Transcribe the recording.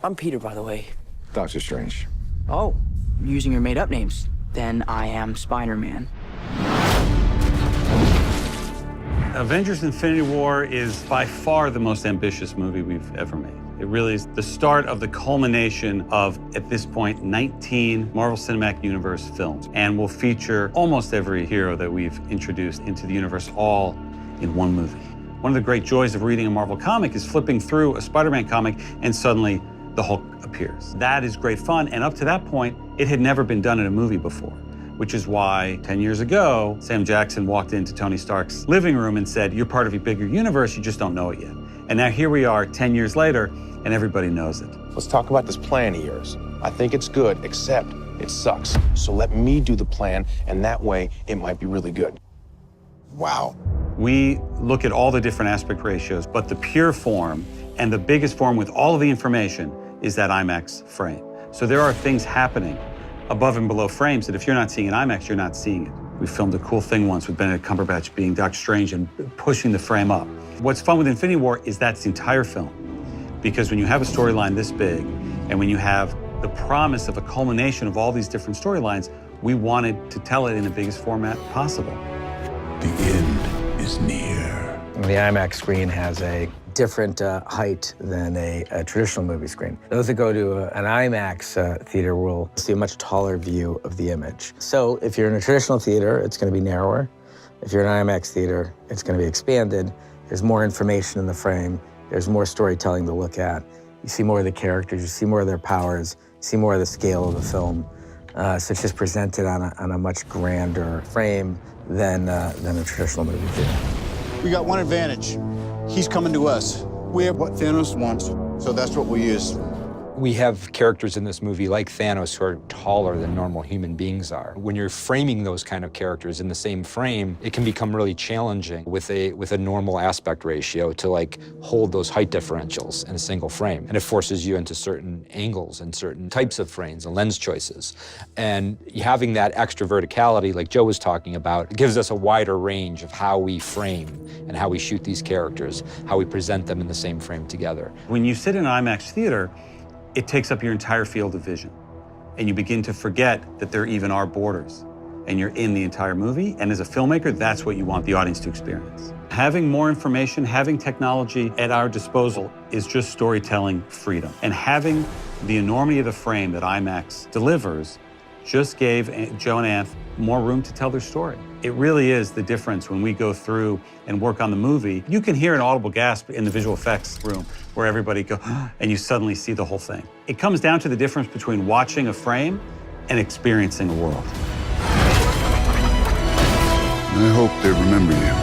I'm Peter, by the way. Doctor Strange. Oh, using your made-up names. Then I am Spider-Man. Avengers Infinity War is by far the most ambitious movie we've ever made. It really is the start of the culmination of, at this point, 19 Marvel Cinematic Universe films, and will feature almost every hero that we've introduced into the universe all in one movie. One of the great joys of reading a Marvel comic is flipping through a Spider-Man comic and suddenly the Hulk appears. That is great fun, and up to that point, it had never been done in a movie before, which is why 10 years ago, Sam Jackson walked into Tony Stark's living room and said, "You're part of a bigger universe, you just don't know it yet." And now here we are 10 years later, and everybody knows it. Let's talk about this plan of yours. I think it's good, except it sucks. So let me do the plan, and that way it might be really good. Wow. We look at all the different aspect ratios, but the pure form and the biggest form with all of the information is that IMAX frame. So there are things happening above and below frames that if you're not seeing in IMAX, you're not seeing it. We filmed a cool thing once with Benedict Cumberbatch being Doctor Strange and pushing the frame up. What's fun with Infinity War is that's the entire film. Because when you have a storyline this big, and when you have the promise of a culmination of all these different storylines, we wanted to tell it in the biggest format possible. The end is near. The IMAX screen has a different height than a traditional movie screen. Those that go to an IMAX theater will see a much taller view of the image. So if you're in a traditional theater, it's going to be narrower. If you're in an IMAX theater, it's going to be expanded. There's more information in the frame. There's more storytelling to look at. You see more of the characters, you see more of their powers, you see more of the scale of the film. So it's just presented on a much grander frame than a traditional movie theater. We got one advantage. He's coming to us. We have what Thanos wants, so that's what we use. We have characters in this movie like Thanos who are taller than normal human beings are. When you're framing those kind of characters in the same frame, it can become really challenging with a normal aspect ratio to like hold those height differentials in a single frame. And it forces you into certain angles and certain types of frames and lens choices. And having that extra verticality, like Joe was talking about, it gives us a wider range of how we frame and how we shoot these characters, how we present them in the same frame together. When you sit in an IMAX theater, it takes up your entire field of vision. And you begin to forget that there even are borders. And you're in the entire movie. And as a filmmaker, that's what you want the audience to experience. Having more information, having technology at our disposal is just storytelling freedom. And having the enormity of the frame that IMAX delivers just gave Joe and Anth more room to tell their story. It really is the difference when we go through and work on the movie. You can hear an audible gasp in the visual effects room where everybody goes, and you suddenly see the whole thing. It comes down to the difference between watching a frame and experiencing a world. I hope they remember you.